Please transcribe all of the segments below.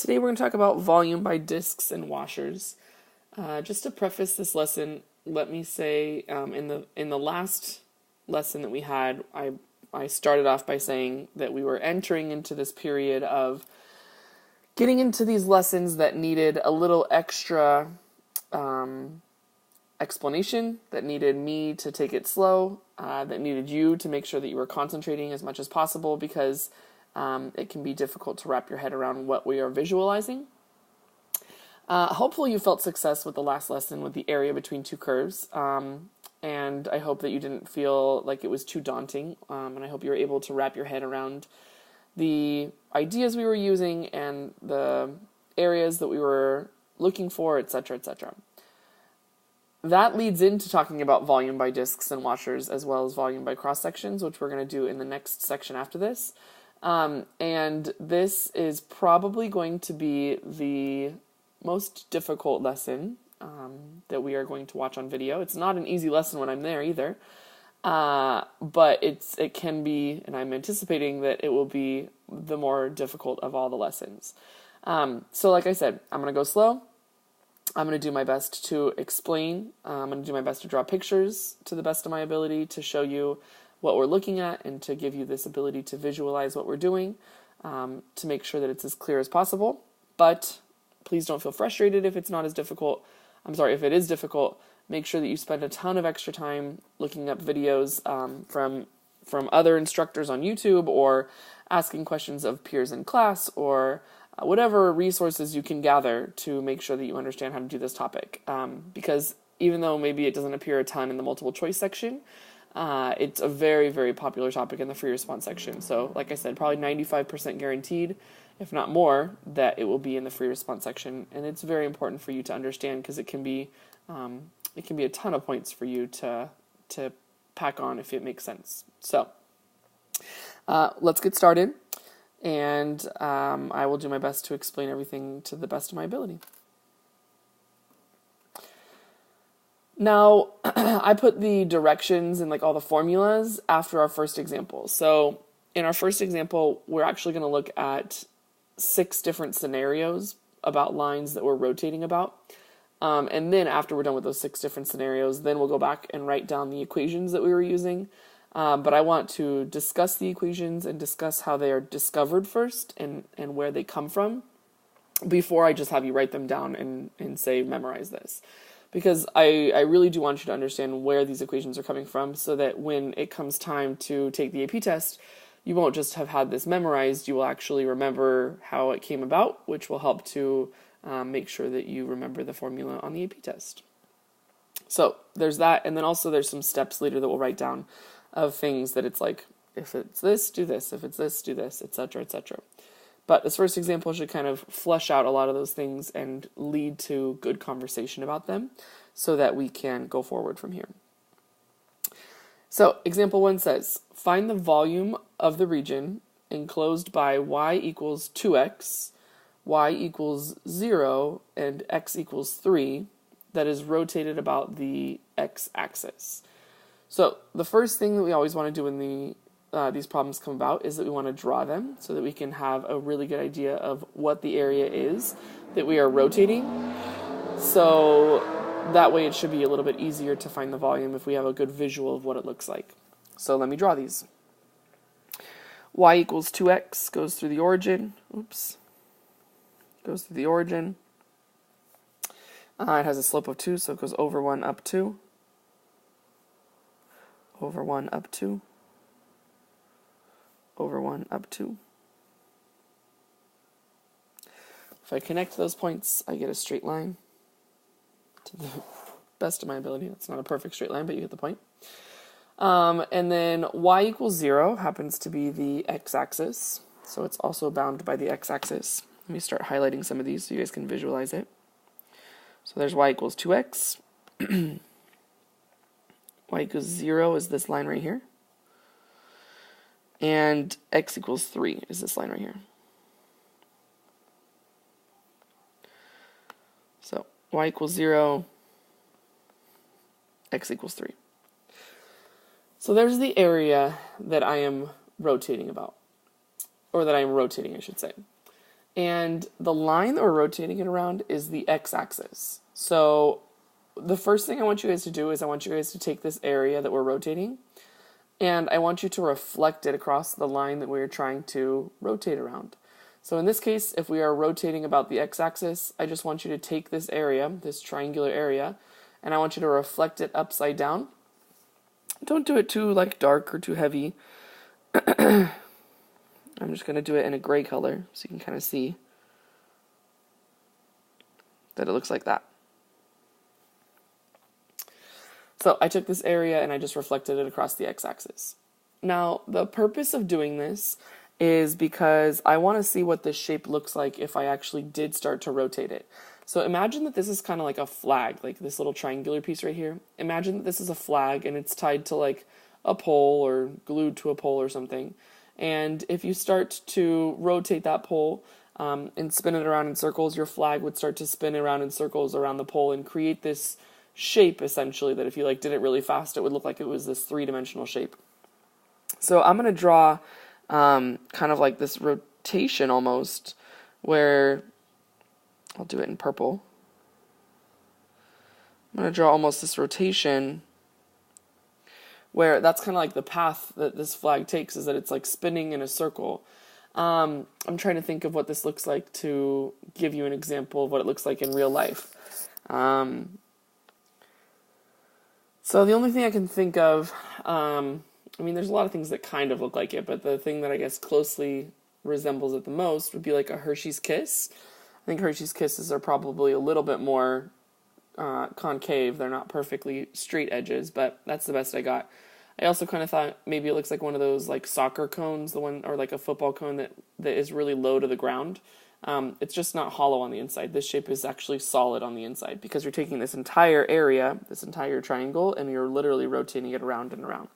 Today we're going to talk about volume by discs and washers. Just to preface this lesson, let me say in the last lesson that we had, I started off by saying that we were entering into this period of getting into these lessons that needed a little extra explanation, that needed me to take it slow, that needed you to make sure that you were concentrating as much as possible, because it can be difficult to wrap your head around what we are visualizing. Hopefully you felt success with the last lesson with the area between two curves, and I hope that you didn't feel like it was too daunting, and I hope you were able to wrap your head around the ideas we were using and the areas that we were looking for, etc., etc. That leads into talking about volume by discs and washers, as well as volume by cross sections, which we're going to do in the next section after this. And this is probably going to be the most difficult lesson that we are going to watch on video. It's not an easy lesson when I'm there either, but it can be, and I'm anticipating that it will be the more difficult of all the lessons. So like I said, I'm going to go slow. I'm going to do my best to explain. I'm going to do my best to draw pictures to the best of my ability to show you what we're looking at and to give you this ability to visualize what we're doing, to make sure that it's as clear as possible. But please don't feel frustrated if it's not as difficult. If it is difficult, make sure that you spend a ton of extra time looking up videos from other instructors on YouTube, or asking questions of peers in class, or whatever resources you can gather to make sure that you understand how to do this topic. Because even though maybe it doesn't appear a ton in the multiple choice section, it's a very, very popular topic in the free response section. So like I said, probably 95% guaranteed, if not more, that it will be in the free response section. And it's very important for you to understand, because it can be a ton of points for you to pack on if it makes sense. So let's get started. And I will do my best to explain everything to the best of my ability. Now, I put the directions and all the formulas after our first example. So in our first example, we're actually going to look at 6 different scenarios about lines that we're rotating about. And then after we're done with those 6 different scenarios, then we'll go back and write down the equations that we were using. But I want to discuss the equations and discuss how they are discovered first and where they come from, before I just have you write them down and say, memorize this. Because I really do want you to understand where these equations are coming from, so that when it comes time to take the AP test, you won't just have had this memorized, you will actually remember how it came about, which will help to make sure that you remember the formula on the AP test. So there's that, and then also there's some steps later that we'll write down of things that it's like, if it's this, do this, if it's this, do this, etc., etc. But this first example should kind of flesh out a lot of those things and lead to good conversation about them, so that we can go forward from here. So example 1 says, find the volume of the region enclosed by y equals 2x, y equals 0, and x equals 3, that is rotated about the x-axis. So the first thing that we always want to do when these problems come about is that we want to draw them, so that we can have a really good idea of what the area is that we are rotating. So that way it should be a little bit easier to find the volume if we have a good visual of what it looks like. So let me draw these. Y equals 2x goes through the origin. Goes through the origin. It has a slope of 2, so it goes over 1, up 2. Over 1, up 2. Over 1, up 2. If I connect those points, I get a straight line to the best of my ability. It's not a perfect straight line, but you get the point. And then y equals 0 happens to be the x-axis, so it's also bound by the x-axis. Let me start highlighting some of these so you guys can visualize it. So there's y equals 2x. Y equals 0 is this line right here. And x equals 3 is this line right here. So y equals 0, x equals 3. So there's the area that I am rotating about, or that I am rotating, I should say. And the line that we're rotating it around is the x-axis. So the first thing I want you guys to do is I want you guys to take this area that we're rotating, and I want you to reflect it across the line that we're trying to rotate around. So in this case, if we are rotating about the x-axis, I just want you to take this area, this triangular area, and I want you to reflect it upside down. Don't do it too dark or too heavy. I'm just going to do it in a gray color so you can kind of see that it looks like that. So I took this area and I just reflected it across the x-axis. Now, the purpose of doing this is because I want to see what this shape looks like if I actually did start to rotate it. So imagine that this is kind of like a flag, like this little triangular piece right here. Imagine that this is a flag and it's tied to like a pole or glued to a pole or something. And if you start to rotate that pole and spin it around in circles, your flag would start to spin around in circles around the pole and create this shape, essentially, that if you did it really fast, it would look like it was this three-dimensional shape. So I'm going to draw kind of like this rotation almost, where I'll do it in purple. I'm going to draw almost this rotation where that's kind of like the path that this flag takes, is that it's like spinning in a circle. I'm trying to think of what this looks like to give you an example of what it looks like in real life. So the only thing I can think of, there's a lot of things that kind of look like it, but the thing that I guess closely resembles it the most would be like a Hershey's Kiss. I think Hershey's Kisses are probably a little bit more concave. They're not perfectly straight edges, but that's the best I got. I also kind of thought maybe it looks like one of those like soccer cones, or like a football cone that is really low to the ground. It's just not hollow on the inside. This shape is actually solid on the inside because you're taking this entire area, this entire triangle, and you're literally rotating it around and around.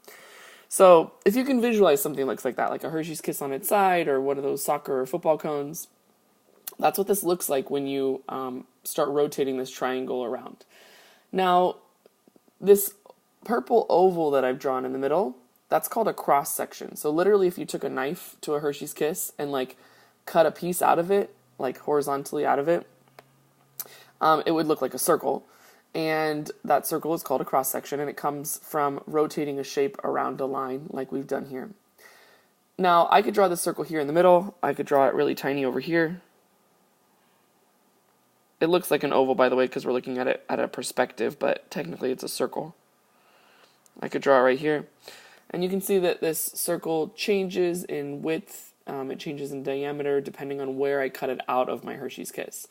So if you can visualize something that looks like that, like a Hershey's Kiss on its side or one of those soccer or football cones, that's what this looks like when you start rotating this triangle around. Now, this purple oval that I've drawn in the middle, that's called a cross section. So literally if you took a knife to a Hershey's Kiss and cut a piece out of it, horizontally out of it, it would look like a circle. And that circle is called a cross section, and it comes from rotating a shape around a line like we've done here. Now, I could draw this circle here in the middle. I could draw it really tiny over here. It looks like an oval, by the way, because we're looking at it at a perspective, but technically it's a circle. I could draw it right here. And you can see that this circle changes in width. It changes in diameter depending on where I cut it out of my Hershey's Kiss.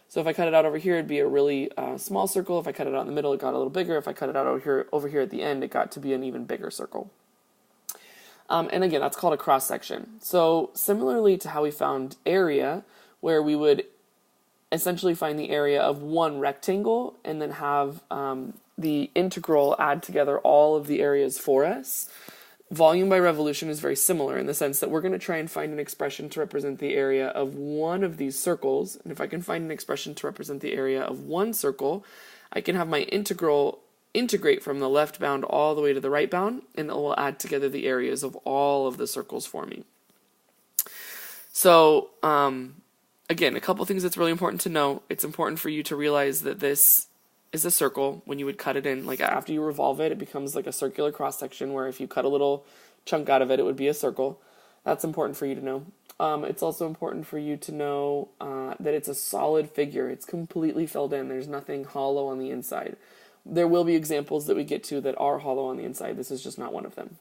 So if I cut it out over here, it'd be a really small circle. If I cut it out in the middle, it got a little bigger. If I cut it out over here at the end, it got to be an even bigger circle. And again, that's called a cross section. So similarly to how we found area, where we would essentially find the area of one rectangle and then have the integral add together all of the areas for us, volume by revolution is very similar in the sense that we're going to try and find an expression to represent the area of one of these circles. And if I can find an expression to represent the area of one circle, I can have my integral integrate from the left bound all the way to the right bound, and it will add together the areas of all of the circles for me. So, again, a couple things that's really important to know. It's important for you to realize that this is a circle. When you would cut it in, after you revolve it, it becomes like a circular cross section where if you cut a little chunk out of it, it would be a circle. That's important for you to know. It's also important for you to know that it's a solid figure. It's completely filled in. There's nothing hollow on the inside. There will be examples that we get to that are hollow on the inside. This is just not one of them.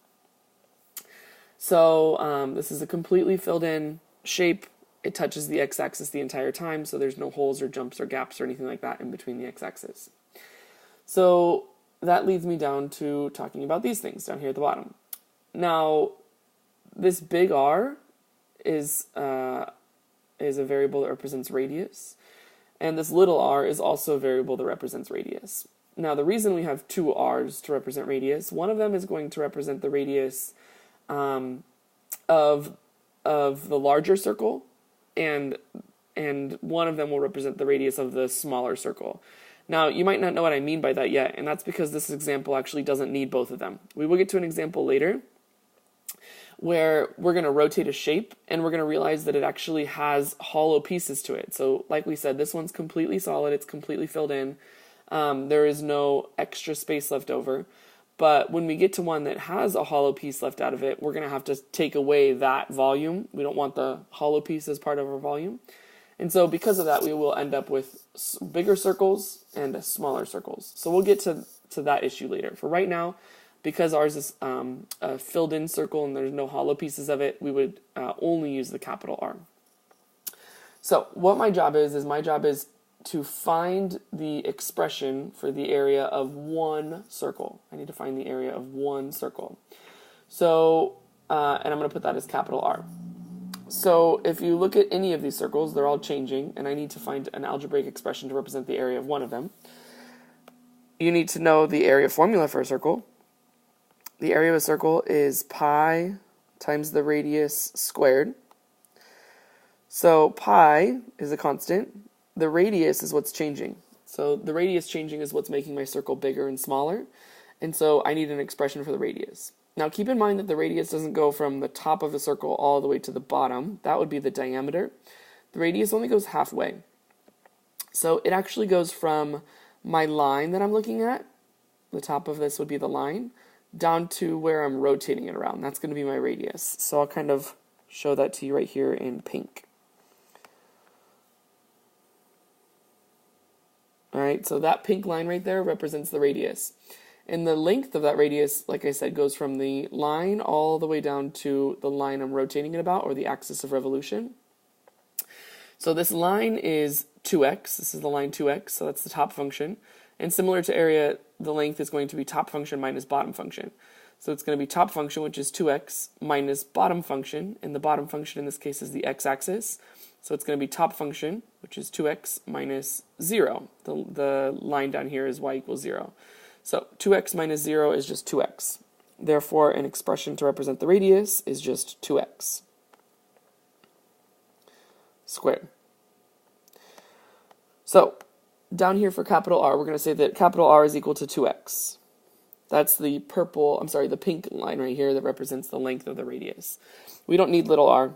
So this is a completely filled in shape. It touches the x-axis the entire time, so there's no holes or jumps or gaps or anything like that in between the x-axis. So that leads me down to talking about these things down here at the bottom. Now, this big R is a variable that represents radius, and this little r is also a variable that represents radius. Now, the reason we have two r's to represent radius, one of them is going to represent the radius of the larger circle, and one of them will represent the radius of the smaller circle. Now, you might not know what I mean by that yet, and that's because this example actually doesn't need both of them. We will get to an example later where we're going to rotate a shape and we're going to realize that it actually has hollow pieces to it. So like we said, this one's completely solid. It's completely filled in. There is no extra space left over. But when we get to one that has a hollow piece left out of it, we're going to have to take away that volume. We don't want the hollow piece as part of our volume. And so because of that, we will end up with bigger circles and smaller circles. So we'll get to that issue later. For right now, because ours is a filled in circle and there's no hollow pieces of it, we would only use the capital R. So what my job is my job is to find the expression for the area of one circle. I need to find the area of one circle. So, and I'm going to put that as capital R. So if you look at any of these circles, they're all changing, and I need to find an algebraic expression to represent the area of one of them. You need to know the area formula for a circle. The area of a circle is pi times the radius squared. So pi is a constant. The radius is what's changing. So the radius changing is what's making my circle bigger and smaller. And so I need an expression for the radius. Now keep in mind that the radius doesn't go from the top of the circle all the way to the bottom. That would be the diameter. The radius only goes halfway. So it actually goes from my line that I'm looking at, the top of this would be the line, down to where I'm rotating it around. That's going to be my radius. So I'll kind of show that to you right here in pink. Alright, so that pink line right there represents the radius. And the length of that radius, like I said, goes from the line all the way down to the line I'm rotating it about, or the axis of revolution. So this line is 2x. This is the line 2x, so that's the top function. And similar to area, the length is going to be top function minus bottom function. So it's going to be top function, which is 2x, minus bottom function, and the bottom function in this case is the x-axis. So it's going to be top function, which is 2x minus 0. The line down here is y equals 0. So 2x minus 0 is just 2x. Therefore, an expression to represent the radius is just 2x squared. So down here for capital R, we're going to say that capital R is equal to 2x. That's the the pink line right here that represents the length of the radius. We don't need little r,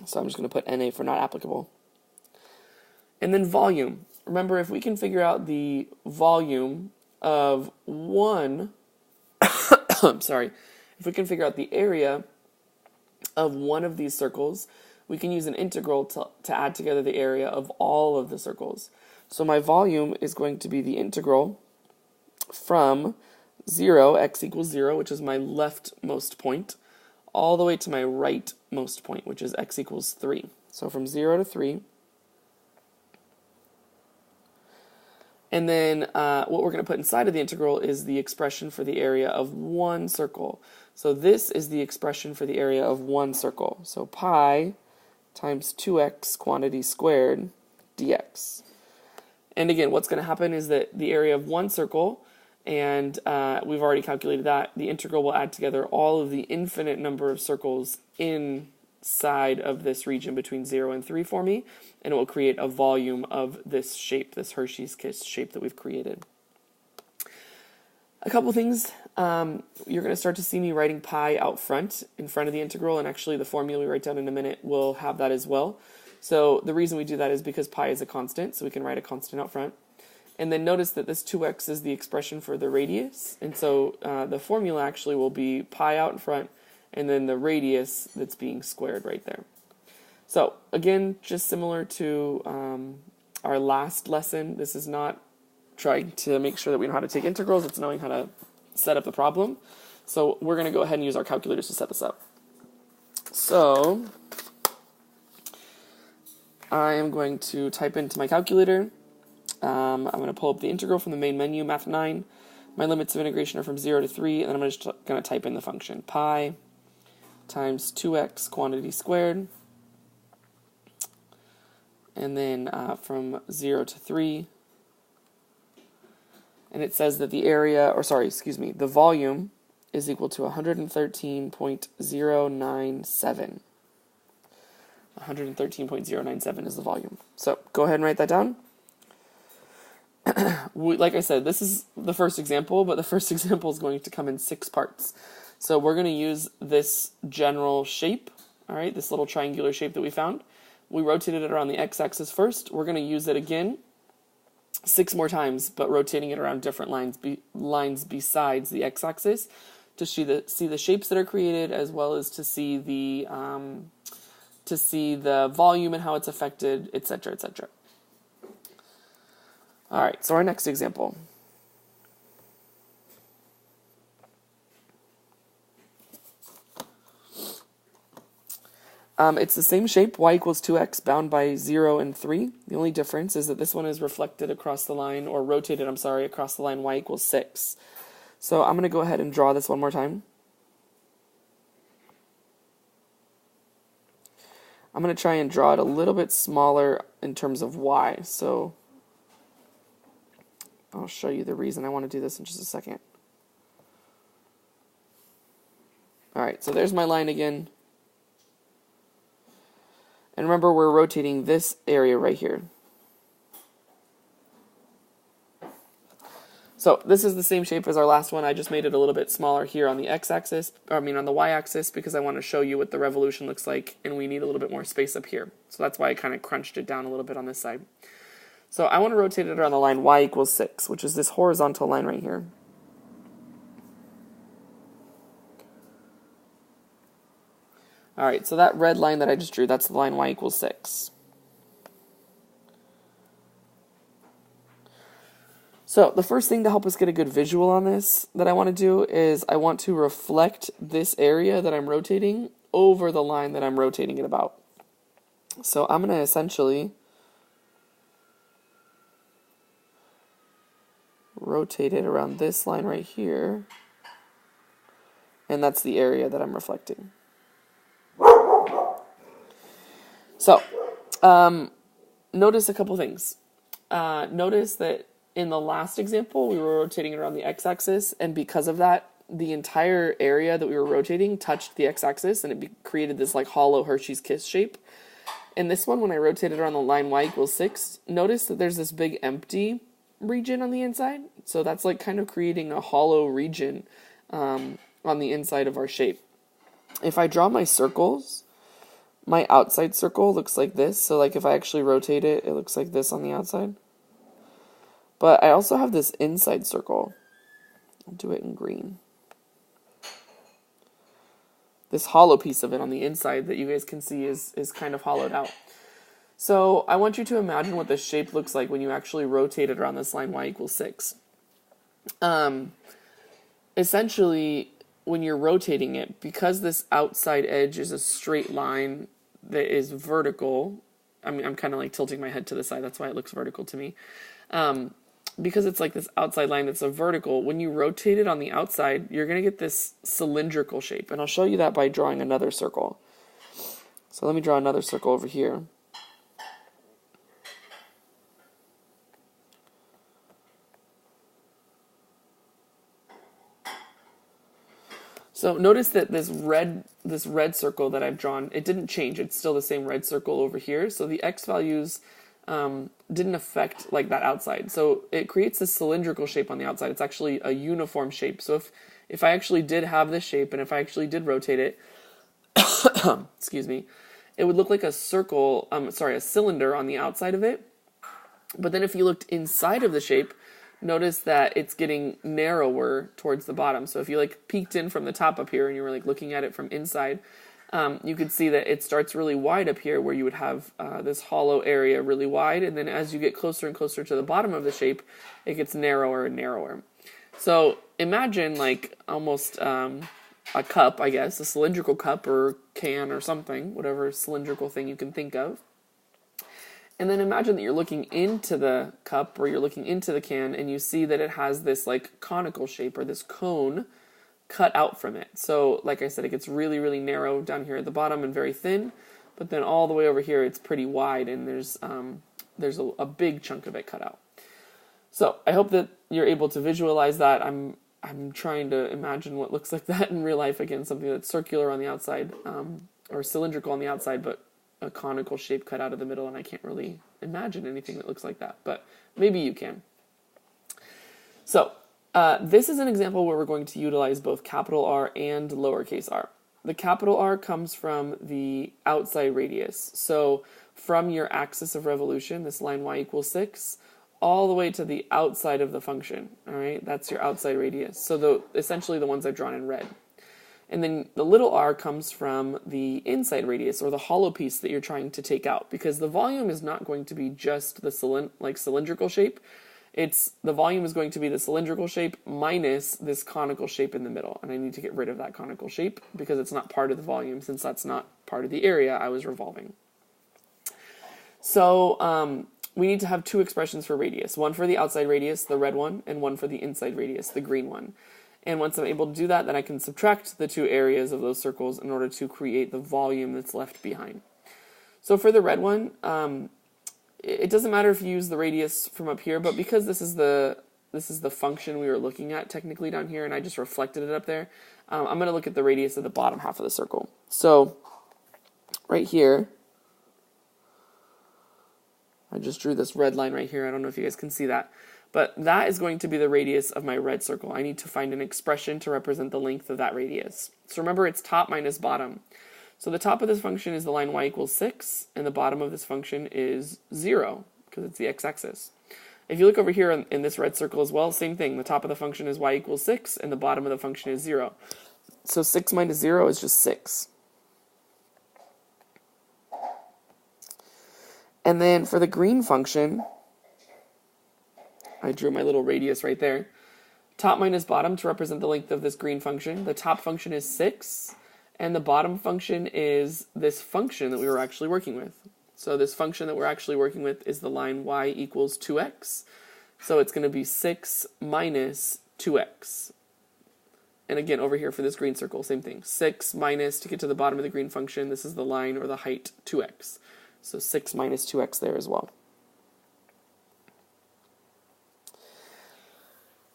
so I'm just going to put NA for not applicable. And then volume. Remember, if we can figure out the volume of one, if we can figure out the area of one of these circles, we can use an integral to add together the area of all of the circles. So my volume is going to be the integral from 0, x equals 0, which is my leftmost point, all the way to my rightmost point, which is x equals 3. So from 0 to 3. And then what we're going to put inside of the integral is the expression for the area of one circle. So this is the expression for the area of one circle. So pi times 2x quantity squared dx. And again, what's going to happen is that the area of one circle, and we've already calculated that, the integral will add together all of the infinite number of circles inside of this region between 0 and 3 for me, and it will create a volume of this shape, this Hershey's Kiss shape that we've created. A couple things. You're going to start to see me writing pi out front, in front of the integral, and actually the formula we write down in a minute will have that as well. So the reason we do that is because pi is a constant, so we can write a constant out front. And then notice that this 2x is the expression for the radius, and so the formula actually will be pi out in front, and then the radius that's being squared right there. So again, just similar to our last lesson, this is not trying to make sure that we know how to take integrals, it's knowing how to set up the problem. So we're going to go ahead and use our calculators to set this up. So I am going to type into my calculator. I'm going to pull up the integral from the main menu, Math 9. My limits of integration are from 0 to 3, and then I'm just going to type in the function. Pi times 2x quantity squared, and then from 0 to 3. And it says that the area, the volume is equal to 113.097. 113.097 is the volume. So go ahead and write that down. Like I said, this is the first example, but the first example is going to come in 6 parts. So we're going to use this general shape, all right, this little triangular shape that we found. We rotated it around the x-axis first. We're going to use it again 6 more times, but rotating it around different lines besides the x-axis to see the shapes that are created, as well as to see the volume and how it's affected, etc., etc. All right, so our next example. It's the same shape, y equals 2x, bound by 0 and 3. The only difference is that this one is reflected across the line, or rotated, I'm sorry, across the line y equals 6. So I'm going to go ahead and draw this one more time. I'm going to try and draw it a little bit smaller in terms of y. So I'll show you the reason I want to do this in just a second. All right, so there's my line again. And remember, we're rotating this area right here. So this is the same shape as our last one. I just made it a little bit smaller here on the x-axis, on the y-axis, because I want to show you what the revolution looks like, and we need a little bit more space up here. So that's why I kind of crunched it down a little bit on this side. So I want to rotate it around the line y equals 6, which is this horizontal line right here. All right, so that red line that I just drew, that's the line y equals 6. So the first thing to help us get a good visual on this that I want to do is I want to reflect this area that I'm rotating over the line that I'm rotating it about. So I'm going to essentially rotate it around this line right here, and that's the area that I'm reflecting. So, notice a couple things. Notice that in the last example, we were rotating it around the x-axis, and because of that, the entire area that we were rotating touched the x-axis, and it created this like hollow Hershey's Kiss shape. In this one, when I rotated around the line y equals 6, notice that there's this big empty region on the inside. So that's like kind of creating a hollow region on the inside of our shape. If I draw my circles, my outside circle looks like this. So like if I actually rotate it, it looks like this on the outside. But I also have this inside circle. I'll do it in green. This hollow piece of it on the inside that you guys can see is kind of hollowed out. So I want you to imagine what the shape looks like when you actually rotate it around this line y equals 6. Essentially, when you're rotating it, because this outside edge is a straight line that is vertical, I mean, I'm kind of like tilting my head to the side, that's why it looks vertical to me. Because it's like this outside line that's a vertical, when you rotate it on the outside, you're going to get this cylindrical shape. And I'll show you that by drawing another circle. So let me draw another circle over here. So notice that this red circle that I've drawn, it didn't change. It's still the same red circle over here. So the x values didn't affect like that outside. So it creates this cylindrical shape on the outside. It's actually a uniform shape. So if I actually did have this shape and if I actually did rotate it, excuse me, it would look like a circle, a cylinder on the outside of it. But then if you looked inside of the shape, notice that it's getting narrower towards the bottom. So if you like peeked in from the top up here and you were like looking at it from inside, you could see that it starts really wide up here where you would have this hollow area really wide. And then as you get closer and closer to the bottom of the shape, it gets narrower and narrower. So imagine like almost a cup, I guess, a cylindrical cup or can or something, whatever cylindrical thing you can think of. And then imagine that you're looking into the cup or you're looking into the can and you see that it has this like conical shape or this cone cut out from it. So like I said, it gets really, really narrow down here at the bottom and very thin, but then all the way over here it's pretty wide and there's a big chunk of it cut out. So I hope that you're able to visualize that. I'm trying to imagine what looks like that in real life. Again, something that's circular on the outside or cylindrical on the outside, but a conical shape cut out of the middle, and I can't really imagine anything that looks like that, but maybe you can. So This is an example where we're going to utilize both capital R and lowercase r. The capital R comes from the outside radius. So from your axis of revolution, this line y equals 6, all the way to the outside of the function. All right, that's your outside radius. So essentially the ones I've drawn in red. And then the little r comes from the inside radius, or the hollow piece that you're trying to take out, because the volume is not going to be just the cylindrical shape. The volume is going to be the cylindrical shape minus this conical shape in the middle. And I need to get rid of that conical shape because it's not part of the volume, since that's not part of the area I was revolving. So we need to have two expressions for radius. One for the outside radius, the red one, and one for the inside radius, the green one. And once I'm able to do that, then I can subtract the two areas of those circles in order to create the volume that's left behind. So for the red one, it doesn't matter if you use the radius from up here, but because this is the function we were looking at technically down here, and I just reflected it up there, I'm going to look at the radius of the bottom half of the circle. So right here, I just drew this red line right here. I don't know if you guys can see that. But that is going to be the radius of my red circle. I need to find an expression to represent the length of that radius. So remember, it's top minus bottom. So the top of this function is the line y equals 6, and the bottom of this function is 0, because it's the x-axis. If you look over here in this red circle as well, same thing. The top of the function is y equals 6, and the bottom of the function is 0. So 6 minus 0 is just 6. And then for the green function, I drew my little radius right there. Top minus bottom to represent the length of this green function. The top function is 6, and the bottom function is this function that we were actually working with. So this function that we're actually working with is the line y equals 2x. So it's going to be 6 minus 2x. And again, over here for this green circle, same thing. 6 minus, to get to the bottom of the green function, this is the line or the height 2x. So 6 minus 2x there as well.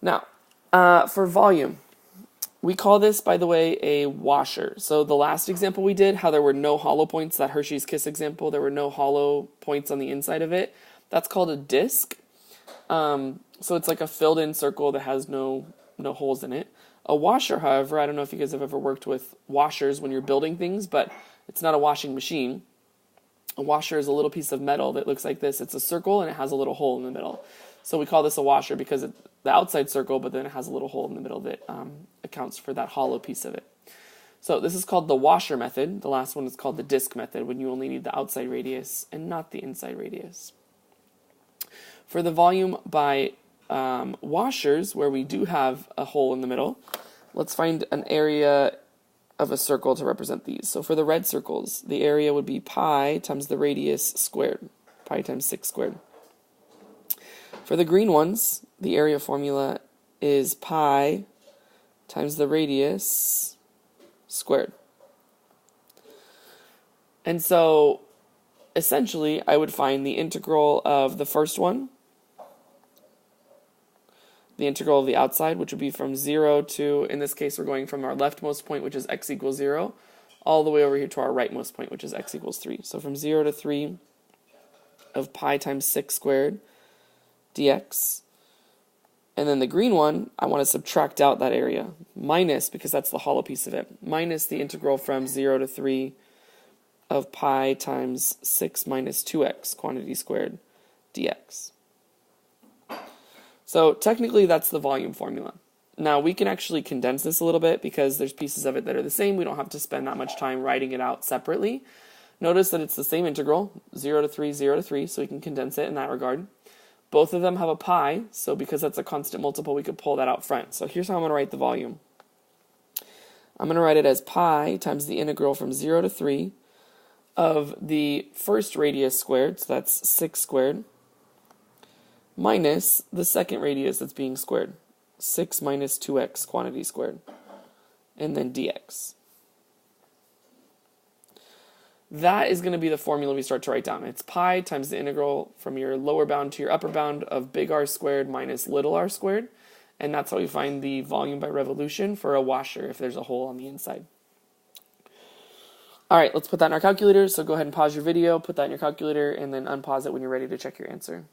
Now, for volume, we call this, by the way, a washer. So the last example we did, how there were no hollow points, that Hershey's Kiss example, there were no hollow points on the inside of it. That's called a disc. So it's like a filled-in circle that has no holes in it. A washer, however, I don't know if you guys have ever worked with washers when you're building things, but it's not a washing machine. A washer is a little piece of metal that looks like this. It's a circle and it has a little hole in the middle. So we call this a washer because it's the outside circle, but then it has a little hole in the middle that accounts for that hollow piece of it. So this is called the washer method. The last one is called the disc method, when you only need the outside radius and not the inside radius. For the volume by washers, where we do have a hole in the middle, let's find an area of a circle to represent these. So for the red circles, the area would be pi times the radius squared, pi times 6 squared. For the green ones, the area formula is pi times the radius squared. And so essentially I would find the integral of the first one, the integral of the outside, which would be from 0 to, in this case we're going from our leftmost point, which is x equals 0, all the way over here to our rightmost point, which is x equals 3. So from 0 to 3 of pi times 6 squared dx. And then the green one, I want to subtract out that area, minus, because that's the hollow piece of it, minus the integral from 0 to 3 of pi times 6 minus 2x, quantity squared, dx. So technically that's the volume formula. Now we can actually condense this a little bit because there's pieces of it that are the same. We don't have to spend that much time writing it out separately. Notice that it's the same integral, 0 to 3, 0 to 3, so we can condense it in that regard. Both of them have a pi, so because that's a constant multiple, we could pull that out front. So here's how I'm going to write the volume. I'm going to write it as pi times the integral from 0 to 3 of the first radius squared, so that's 6 squared, minus the second radius that's being squared, 6 minus 2x quantity squared, and then dx. That is going to be the formula we start to write down. It's pi times the integral from your lower bound to your upper bound of big R squared minus little r squared. And that's how we find the volume by revolution for a washer if there's a hole on the inside. All right, let's put that in our calculator. So go ahead and pause your video, put that in your calculator, and then unpause it when you're ready to check your answer.